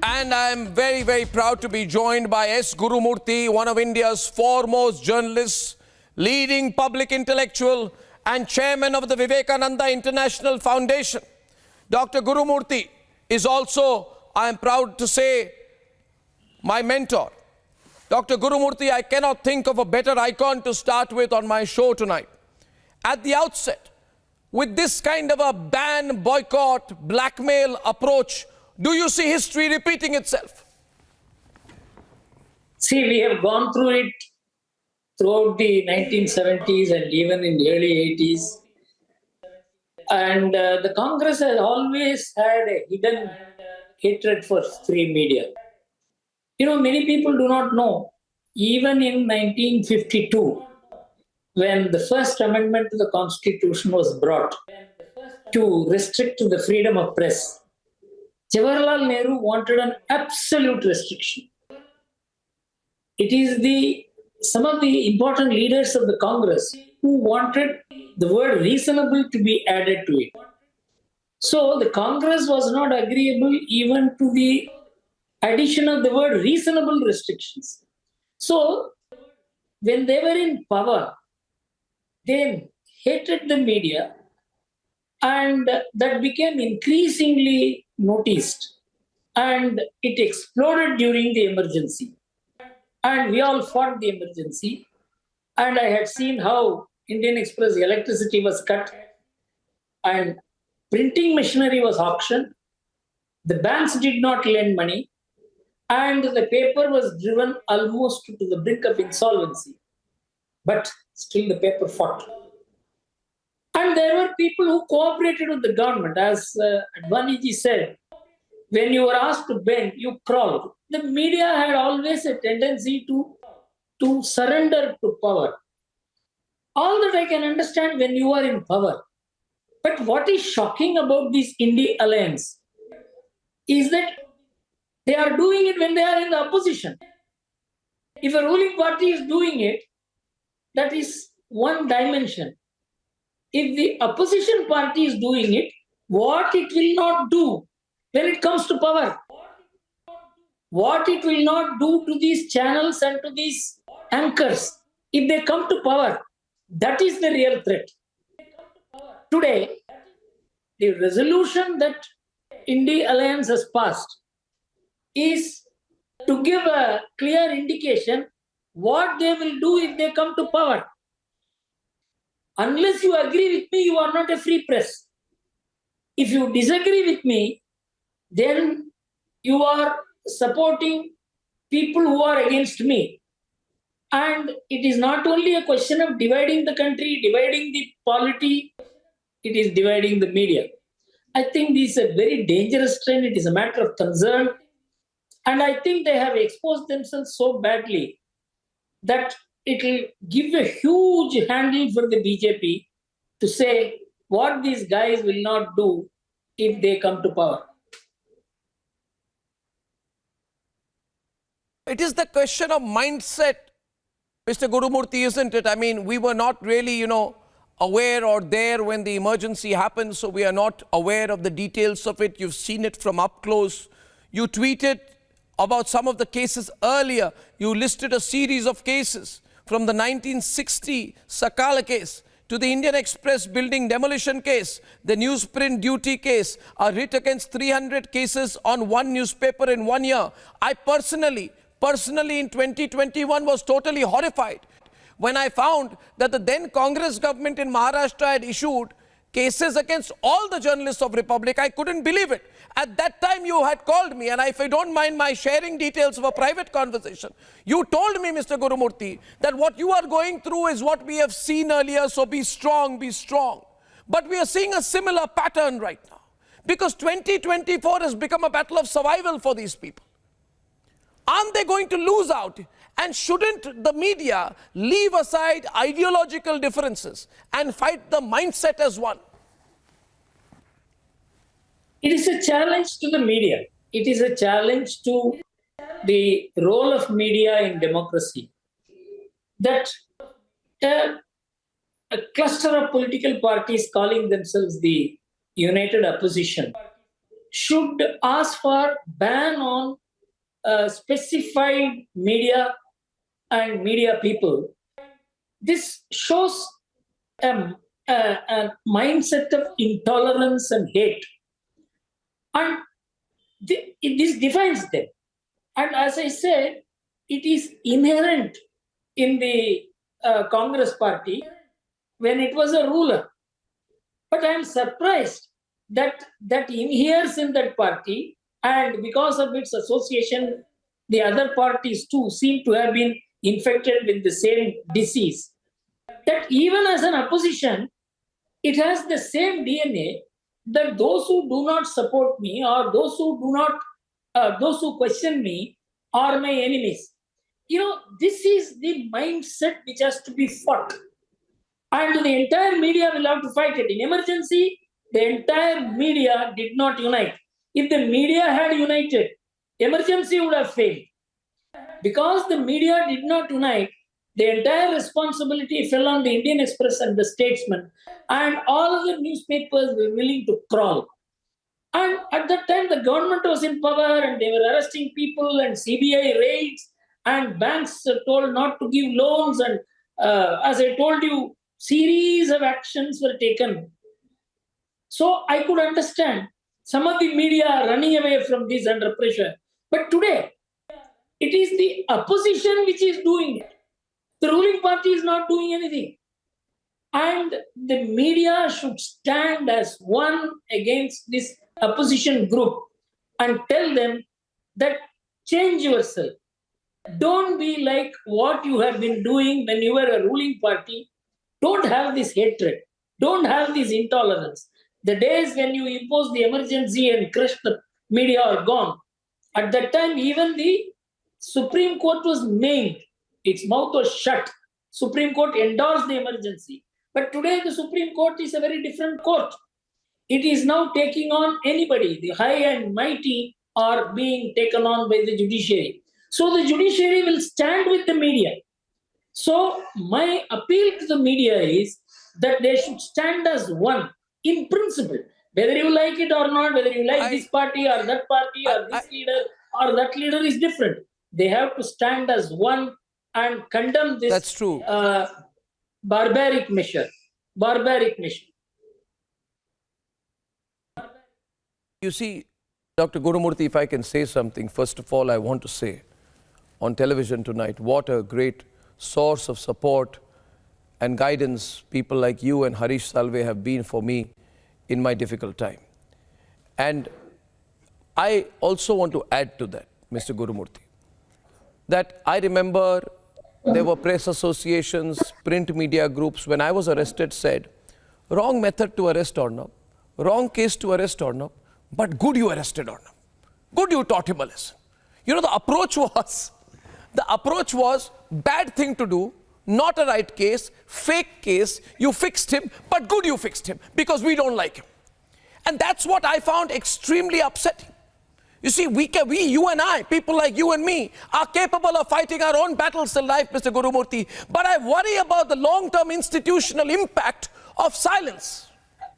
And I'm very, very proud to be joined by S. Gurumurthy, one of India's foremost journalists, leading public intellectual and chairman of the Vivekananda International Foundation. Dr. Gurumurthy is also, I am proud to say, my mentor. Dr. Gurumurthy, I cannot think of a better icon to start with on my show tonight. At the outset, with this kind of a ban, boycott, blackmail approach, do you see history repeating itself? See, we have gone through it throughout the 1970s and even in the early 80s. And the Congress has always had a hidden hatred for free media. You know, many people do not know, even in 1952, when the first amendment to the Constitution was brought to restrict the freedom of press, Jawaharlal Nehru wanted an absolute restriction. It is some of the important leaders of the Congress who wanted the word reasonable to be added to it. So the Congress was not agreeable even to the addition of the word reasonable restrictions. So when they were in power, they hated the media, and that became increasingly noticed, and it exploded during the emergency. And we all fought the emergency, and I had seen how Indian Express electricity was cut and printing machinery was auctioned. The banks did not lend money, and the paper was driven almost to the brink of insolvency. But still the paper fought. And there were people who cooperated with the government. As I.N.D.I.A said, when you were asked to bend, you crawled. The media had always a tendency to surrender to power. All that I can understand when you are in power. But what is shocking about this I.N.D.I.A alliance is that they are doing it when they are in the opposition. If a ruling party is doing it, that is one dimension. If the opposition party is doing it, what it will not do when it comes to power, what it will not do to these channels and to these anchors if they come to power, that is the real threat. Today, the resolution that I.N.D.I.A alliance has passed is to give a clear indication what they will do if they come to power. Unless you agree with me, you are not a free press. If you disagree with me, then you are supporting people who are against me. And it is not only a question of dividing the country, dividing the polity, it is dividing the media. I think this is a very dangerous trend. It is a matter of concern. And I think they have exposed themselves so badly that it will give a huge handle for the BJP to say what these guys will not do if they come to power. It is the question of mindset, Mr. Gurumurthy, isn't it? I mean, we were not really, aware or there when the emergency happened, so we are not aware of the details of it. You've seen it from up close. You tweeted about some of the cases earlier. You listed a series of cases from the 1960 Sakala case to the Indian Express building demolition case, the newsprint duty case, a writ against 300 cases on one newspaper in 1 year. I personally in 2021 was totally horrified when I found that the then Congress government in Maharashtra had issued cases against all the journalists of Republic. I couldn't believe it. At that time, you had called me, and if you don't mind my sharing details of a private conversation, you told me, Mr. Gurumurthy, that what you are going through is what we have seen earlier, so be strong, be strong. But we are seeing a similar pattern right now, because 2024 has become a battle of survival for these people. Aren't they going to lose out? And shouldn't the media leave aside ideological differences and fight the mindset as one? It is a challenge to the media. It is a challenge to the role of media in democracy. That a cluster of political parties calling themselves the United Opposition should ask for ban on specified media and media people. This shows a mindset of intolerance and hate. And this defines them. And as I said, it is inherent in the Congress party when it was a ruler. But I am surprised that that inheres in that party, and because of its association, the other parties too seem to have been infected with the same disease. That even as an opposition, it has the same DNA, that those who do not support me or those who question me are my enemies. This is the mindset which has to be fought. And the entire media will have to fight it. In emergency, the entire media did not unite. If the media had united, emergency would have failed. Because the media did not unite, the entire responsibility fell on the Indian Express and the Statesman, and all other newspapers were willing to crawl. And at that time, the government was in power and they were arresting people and CBI raids, and banks told not to give loans. And as I told you, series of actions were taken. So I could understand some of the media running away from this under pressure. But today, it is the opposition which is doing it. The ruling party is not doing anything. And the media should stand as one against this opposition group and tell them that change yourself. Don't be like what you have been doing when you were a ruling party. Don't have this hatred. Don't have this intolerance. The days when you imposed the emergency and crushed the media are gone. At that time, even the Supreme Court was maimed. Its mouth was shut. Supreme Court endorsed the emergency. But today, the Supreme Court is a very different court. It is now taking on anybody. The high and mighty are being taken on by the judiciary. So the judiciary will stand with the media. So my appeal to the media is that they should stand as one in principle. Whether you like it or not, whether you like this party or that party or this leader or that leader is different. They have to stand as one and condemn this. That's true. Barbaric measure. Barbaric measure. You see, Dr. Gurumurthy, if I can say something, first of all, I want to say on television tonight, what a great source of support and guidance people like you and Harish Salve have been for me in my difficult time. And I also want to add to that, Mr. Gurumurthy, that I remember there were press associations, print media groups, when I was arrested, said, wrong method to arrest Arnab, wrong case to arrest Arnab, but good you arrested Arnab. Good you taught him a lesson. You know, the approach was bad thing to do, not a right case, fake case, you fixed him, but good you fixed him, because we don't like him. And that's what I found extremely upsetting. You see, you and I, people like you and me, are capable of fighting our own battles in life, Mr. Gurumurthy, but I worry about the long-term institutional impact of silence.